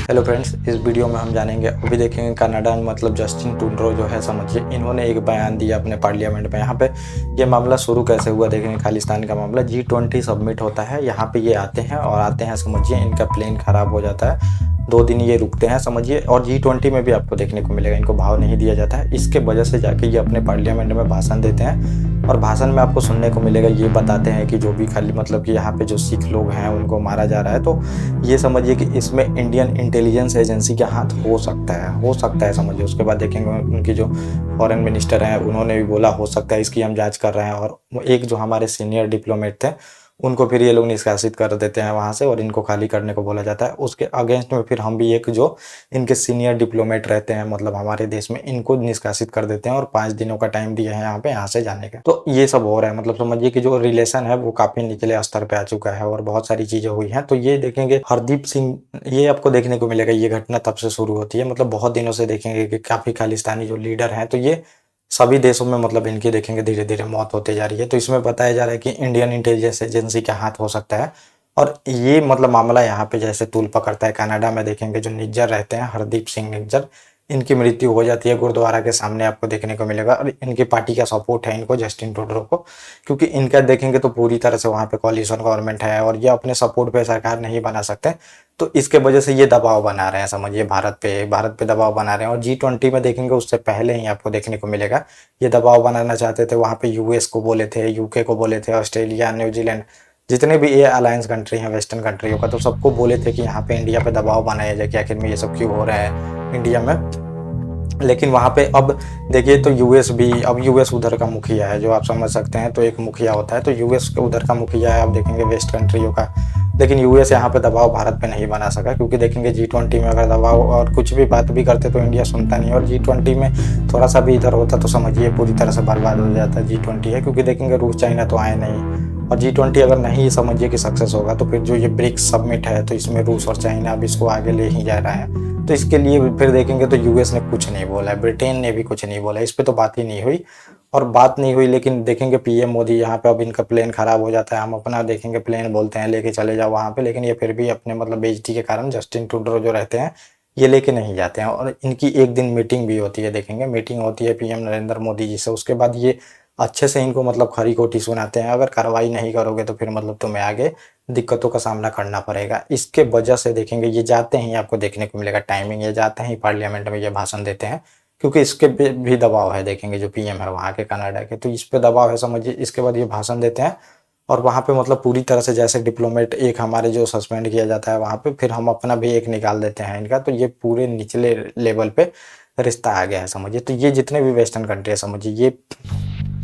Hello friends, इस video में हम जानेंगे, अभी देखेंगे कनाडा में मतलब जस्टिन ट्रूडो जो है, समझिए इन्होंने एक बयान दिया अपने पार्लियामेंट में। यहाँ पे ये मामला शुरू कैसे हुआ देखेंगे। खालिस्तान का मामला, G20 सबमिट होता है, यहाँ पे ये आते हैं और आते हैं, समझिए इनका प्लेन खराब हो जाता है, 2 दिन ये रुकते हैं समझिए। और G20 में भी आपको देखने को मिलेगा इनको भाव नहीं दिया जाता है। इसके वजह से जाके ये अपने पार्लियामेंट में भाषण देते हैं और भाषण में आपको सुनने को मिलेगा, ये बताते हैं कि जो भी खाली मतलब कि यहाँ पे जो सिख लोग हैं उनको मारा जा रहा है। तो ये समझिए कि इसमें इंडियन इंटेलिजेंस एजेंसी का हाथ हो सकता है समझिए। उसके बाद देखेंगे उनकी जो फॉरेन मिनिस्टर हैं उन्होंने भी बोला हो सकता है, इसकी हम जांच कर रहे हैं। और एक जो हमारे सीनियर डिप्लोमेट थे उनको फिर ये लोग निष्कासित कर देते हैं वहाँ से और इनको खाली करने को बोला जाता है। उसके अगेंस्ट में फिर हम भी एक जो इनके सीनियर डिप्लोमेट रहते हैं मतलब हमारे देश में, इनको निष्कासित कर देते हैं और 5 दिनों का टाइम दिया है यहाँ पे, यहाँ से जाने का। तो ये सब हो रहा है, मतलब समझिए कि जो रिलेशन है वो काफी निचले स्तर पे आ चुका है और बहुत सारी चीजें हुई हैं। तो ये देखेंगे हरदीप सिंह, ये आपको देखने को मिलेगा, ये घटना तब से शुरू होती है, मतलब बहुत दिनों से देखेंगे कि काफी खालिस्तानी जो लीडर हैं, तो ये सभी देशों में मतलब इनकी देखेंगे धीरे धीरे मौत होते जा रही है। तो इसमें बताया जा रहा है कि इंडियन इंटेलिजेंस एजेंसी का हाथ हो सकता है। और ये मतलब मामला यहाँ पे जैसे तूल पकड़ता है। कनाडा में देखेंगे जो निज्जर रहते हैं, हरदीप सिंह निज्जर, इनकी मृत्यु हो जाती है गुरुद्वारा के सामने, आपको देखने को मिलेगा। और इनकी पार्टी का सपोर्ट है इनको, जस्टिन ट्रूडो को, क्योंकि इनका देखेंगे तो पूरी तरह से वहाँ पे कॉलिशन गवर्नमेंट है और ये अपने सपोर्ट पे सरकार नहीं बना सकते। तो इसके वजह से ये दबाव बना रहे हैं समझिए, भारत पे दबाव बना रहे हैं। और G20 में देखेंगे उससे पहले ही आपको देखने को मिलेगा ये दबाव बनाना चाहते थे। वहाँ पे यूएस को बोले थे, यूके को बोले थे, ऑस्ट्रेलिया, न्यूजीलैंड, जितने भी ये अलायंस कंट्री हैं वेस्टर्न कंट्रियों का, तो सबको बोले थे कि यहाँ पे इंडिया पे दबाव बनाया जाए कि आखिर में ये सब क्यों हो रहा है इंडिया में। लेकिन वहाँ पे अब देखिए तो यूएस भी, अब यूएस उधर का मुखिया है, जो आप समझ सकते हैं। तो एक मुखिया होता है, तो यूएस उधर का मुखिया है, अब देखेंगे वेस्ट कंट्रियों का। लेकिन यूएस यहाँ पे दबाव भारत पे नहीं बना सका, क्योंकि देखेंगे G20 में अगर दबाव और कुछ भी बात भी करते तो इंडिया सुनता नहीं। और G20 में थोड़ा सा भी इधर होता तो समझिए पूरी तरह से बर्बाद हो जाता है G20 है, क्योंकि देखेंगे रूस चाइना तो आए नहीं। और G20 अगर नहीं समझिए कि सक्सेस होगा तो फिर जो ये ब्रिक्स समिट है, तो इसमें रूस और चाइना अब इसको आगे ले ही जा रहा है। तो इसके लिए फिर देखेंगे तो यूएस ने कुछ नहीं बोला है, ब्रिटेन ने भी कुछ नहीं बोला, इस पर तो बात ही नहीं हुई और बात नहीं हुई। लेकिन देखेंगे पीएम मोदी यहाँ पे, अब इनका प्लेन खराब हो जाता है, हम अपना देखेंगे प्लेन बोलते हैं लेके चले जाओ वहाँ पे, लेकिन ये फिर भी अपने मतलब बेइज्जती के कारण जस्टिन ट्रूडो जो रहते हैं ये लेके नहीं जाते हैं। और इनकी एक दिन मीटिंग भी होती है, देखेंगे मीटिंग होती है पीएम नरेंद्र मोदी जी से। उसके बाद ये अच्छे से इनको मतलब खरी खोटी सुनाते हैं, अगर कार्रवाई नहीं करोगे तो फिर मतलब तुम्हें आगे दिक्कतों का सामना करना पड़ेगा। इसके वजह से देखेंगे ये जाते ही आपको देखने को मिलेगा टाइमिंग, ये जाते ही पार्लियामेंट में ये भाषण देते हैं, क्योंकि इसके भी दबाव है। देखेंगे जो पीएम है वहाँ के कनाडा के, तो इस पे दबाव है समझिए। इसके बाद ये भाषण देते हैं और वहाँ पे मतलब पूरी तरह से जैसे डिप्लोमेट एक हमारे जो सस्पेंड किया जाता है वहाँ पे, फिर हम अपना भी एक निकाल देते हैं इनका। तो ये पूरे निचले लेवल पे रिश्ता आ गया है समझिए। तो ये जितने भी वेस्टर्न कंट्री है समझिए, ये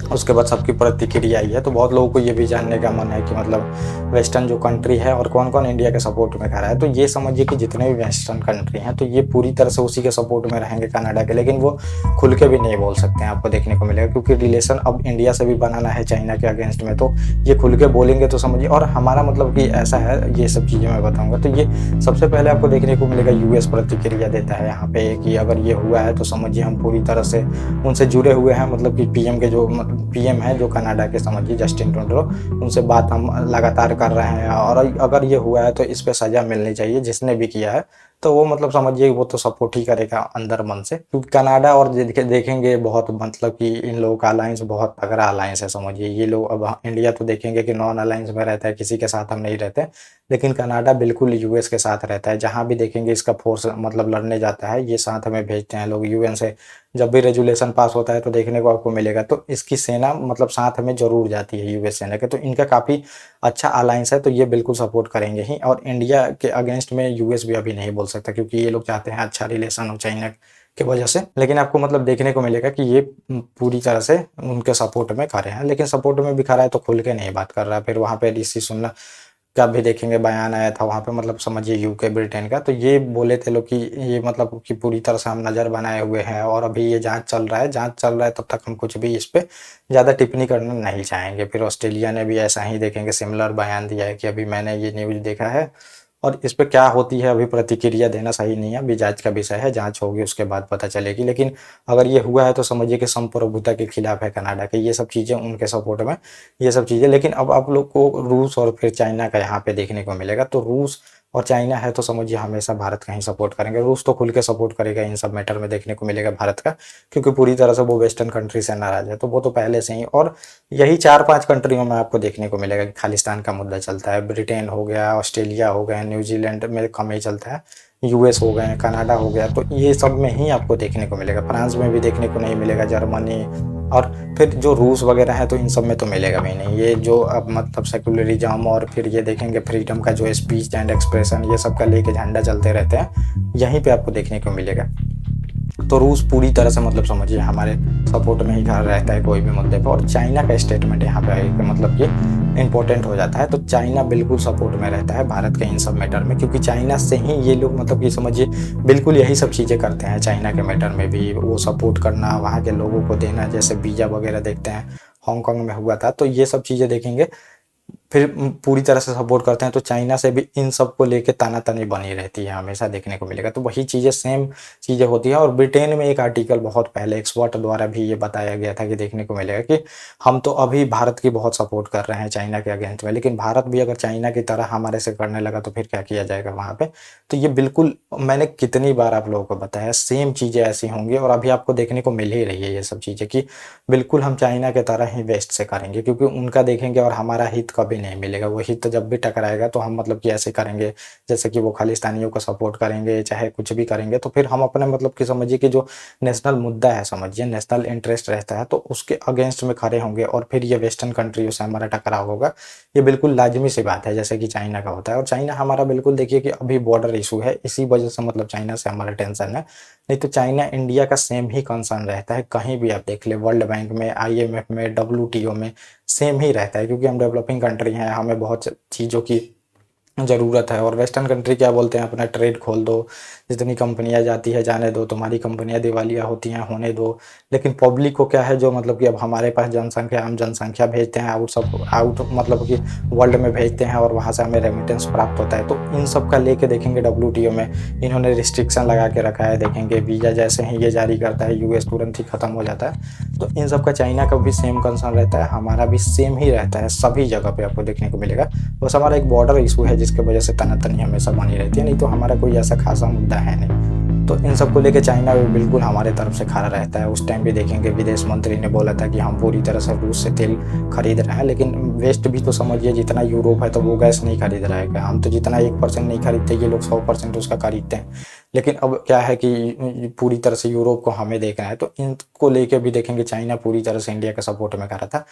उसके बाद सबकी प्रतिक्रिया आई है। तो बहुत लोगों को ये भी जानने का मन है कि मतलब वेस्टर्न जो कंट्री है और कौन कौन इंडिया के सपोर्ट में खड़ा है। तो ये समझिए कि जितने भी वेस्टर्न कंट्री हैं तो ये पूरी तरह से उसी के सपोर्ट में रहेंगे कनाडा के, लेकिन वो खुल के भी नहीं बोल सकते हैं, आपको देखने को मिलेगा, क्योंकि रिलेशन अब इंडिया से भी बनाना है चाइना के अगेंस्ट में। तो ये खुल के बोलेंगे तो समझिए। और हमारा मतलब कि ऐसा है, ये सब चीज़ें मैं बताऊँगा। तो ये सबसे पहले आपको देखने को मिलेगा यूएस प्रतिक्रिया देता है यहाँ पे कि अगर ये हुआ है तो समझिए हम पूरी तरह से उनसे जुड़े हुए हैं, मतलब कि पीएम के जो पीएम है जो कनाडा के समझिए जस्टिन ट्रूडो, उनसे बात हम लगातार कर रहे हैं। और अगर ये हुआ है तो इस पे सजा मिलनी चाहिए जिसने भी किया है। तो वो मतलब समझिए वो तो सपोर्ट ही करेगा अंदर मन से, क्योंकि कनाडा और देखेंगे बहुत मतलब कि इन लोगों का अलायंस बहुत तगड़ा अलायंस है समझिए। ये लोग अब इंडिया तो देखेंगे कि नॉन अलायंस में रहता है, किसी के साथ हम नहीं रहते, लेकिन कनाडा बिल्कुल यूएस के साथ रहता है। जहाँ भी देखेंगे इसका फोर्स मतलब लड़ने जाता है, ये साथ हमें भेजते हैं लोग यूएन से। जब भी रेजुलेशन पास होता है तो देखने को आपको मिलेगा, तो इसकी सेना मतलब साथ में जरूर जाती है यूएस सेना के। तो इनका काफ़ी अच्छा अलायंस है, तो ये बिल्कुल सपोर्ट करेंगे ही। और इंडिया के अगेंस्ट में यूएस भी अभी नहीं बोल सकता, क्योंकि ये लोग चाहते हैं अच्छा रिलेशन हो चाइना के वजह से। लेकिन आपको मतलब देखने को मिलेगा कि ये पूरी तरह से उनके सपोर्ट में खड़े हैं, लेकिन सपोर्ट में भी खड़ा है तो खुल के नहीं बात कर रहा है। फिर वहाँ पे ऋषि सुनक का भी देखेंगे बयान आया था वहाँ पे, मतलब समझिए यूके ब्रिटेन का। तो ये बोले थे लोग कि ये मतलब कि पूरी तरह से हम नज़र बनाए हुए हैं और अभी ये जांच चल रहा है, तब तक हम कुछ भी इस पे ज़्यादा टिप्पणी करना नहीं चाहेंगे। फिर ऑस्ट्रेलिया ने भी ऐसा ही देखेंगे सिमिलर बयान दिया है कि अभी मैंने ये न्यूज़ देखा है और इस पे क्या होती है अभी प्रतिक्रिया देना सही नहीं है, अभी जांच का विषय है, जांच होगी उसके बाद पता चलेगी। लेकिन अगर ये हुआ है तो समझिए कि संप्रभुता के खिलाफ है कनाडा के, ये सब चीज़ें उनके सपोर्ट में, ये सब चीज़ें। लेकिन अब आप लोग को रूस और फिर चाइना का यहाँ पे देखने को मिलेगा। तो रूस और चाइना है तो समझिए हमेशा भारत का ही सपोर्ट करेंगे। रूस तो खुल के सपोर्ट करेगा इन सब मैटर में, देखने को मिलेगा भारत का, क्योंकि पूरी तरह से वो वेस्टर्न कंट्री से नाराज है, तो वो तो पहले से ही। और यही 4-5 कंट्रियों में आपको देखने को मिलेगा कि खालिस्तान का मुद्दा चलता है। ब्रिटेन हो गया, ऑस्ट्रेलिया हो गया, न्यूजीलैंड में कम ही चलता है, यूएस हो गए, कनाडा हो गया, तो ये सब में ही आपको देखने को मिलेगा। फ्रांस में भी देखने को नहीं मिलेगा, जर्मनी, और फिर जो रूस वगैरह है तो इन सब में तो मिलेगा भी नहीं। ये जो अब मतलब सेकुलरिज्म और फिर ये देखेंगे फ्रीडम का जो स्पीच एंड एक्सप्रेशन, ये सब का लेके झंडा चलते रहते हैं, यहीं पे आपको देखने को मिलेगा। तो रूस पूरी तरह से मतलब समझिए हमारे सपोर्ट में ही खड़ा रहता है कोई भी मुद्दे पर। और चाइना का स्टेटमेंट यहाँ पे मतलब ये इंपॉर्टेंट हो जाता है। तो चाइना बिल्कुल सपोर्ट में रहता है भारत के इन सब मैटर में, क्योंकि चाइना से ही ये लोग मतलब ये समझिए बिल्कुल यही सब चीज़ें करते हैं। चाइना के मैटर में भी वो सपोर्ट करना, वहाँ के लोगों को देना, जैसे वीज़ा वगैरह देखते हैं हांगकांग में हुआ था, तो ये सब चीज़ें देखेंगे फिर पूरी तरह से सपोर्ट करते हैं। तो चाइना से भी इन सब को लेके तानातानी बनी रहती है, हमेशा देखने को मिलेगा। तो वही चीज़ें सेम चीज़ें होती है। और ब्रिटेन में एक आर्टिकल बहुत पहले एक्सपर्ट द्वारा भी ये बताया गया था कि देखने को मिलेगा कि हम तो अभी भारत की बहुत सपोर्ट कर रहे हैं चाइना के अगेंस्ट में, लेकिन भारत भी अगर चाइना की तरह हमारे से करने लगा तो फिर क्या किया जाएगा वहाँ पे। तो ये बिल्कुल मैंने कितनी बार आप लोगों को बताया, सेम चीज़ें ऐसी होंगी और अभी आपको देखने को मिल ही रही है ये सब चीज़ें कि बिल्कुल हम चाइना के तरह ही वेस्ट से करेंगे, क्योंकि उनका देखेंगे और हमारा हित कभी नहीं मिलेगा। वो हित जब भी टकराएगा तो हम मतलब कि ऐसे करेंगे जैसे कि वो खालिस्तानियों को सपोर्ट करेंगे, चाहे कुछ भी करेंगे, तो फिर हम अपने मतलब कि समझिए कि जो नेशनल मुद्दा है, समझिए नेशनल इंटरेस्ट रहता है, तो उसके अगेंस्ट में खड़े होंगे और फिर ये वेस्टर्न कंट्रियों से हमारा टकराव होगा। ये बिल्कुल लाजमी सी बात है, जैसे कि चाइना का होता है। और चाइना हमारा बिल्कुल देखिए कि अभी बॉर्डर इशू है, इसी वजह से मतलब चाइना से हमारा टेंशन है। नहीं तो चाइना इंडिया का सेम ही कंसर्न रहता है, कहीं भी आप देख ले, वर्ल्ड बैंक में, आईएमएफ में, डब्ल्यूटीओ में सेम ही रहता है, क्योंकि हम डेवलपिंग कंट्री हैं, हमें बहुत चीज़ों की ज़रूरत है। और वेस्टर्न कंट्री क्या बोलते हैं, अपना ट्रेड खोल दो, जितनी कंपनियां जाती है जाने दो, तुम्हारी कंपनियां दिवालिया होती हैं होने दो। लेकिन पब्लिक को क्या है, जो मतलब कि अब हमारे पास जनसंख्या, हम जनसंख्या भेजते हैं आउट मतलब कि वर्ल्ड में भेजते हैं और वहाँ से हमें रेमिटेंस प्राप्त होता है। तो इन सब का लेके देखेंगे डब्ल्यूटीओ में इन्होंने रिस्ट्रिक्शन लगा के रखा है। देखेंगे वीज़ा जैसे ही ये जारी करता है यूएस तुरंत ही ख़त्म हो जाता है। तो इन सब का चाइना का भी सेम कंसर्न रहता है, हमारा भी सेम ही रहता है, सभी जगह पे आपको देखने को मिलेगा। बस हमारा एक बॉर्डर इशू है जिसके वजह से तनातनी हमेशा बनी रहती है, नहीं तो हमारा कोई ऐसा खासा मुद्दा है नहीं। तो इन सब को लेके चाइना भी बिल्कुल हमारे तरफ से खड़ा रहता है। उस टाइम भी देखेंगे विदेश मंत्री ने बोला था कि हम पूरी तरह से रूस से तेल खरीद रहे हैं, लेकिन वेस्ट भी तो समझिए जितना यूरोप है तो वो गैस नहीं खरीद रहा है। हम तो जितना 1% नहीं खरीदते, ये लोग 100% उसका खरीदते हैं। लेकिन अब क्या है कि पूरी तरह से यूरोप को हमें देखना है, तो इनको लेके भी देखेंगे चाइना पूरी तरह से इंडिया के सपोर्ट में खड़ा था।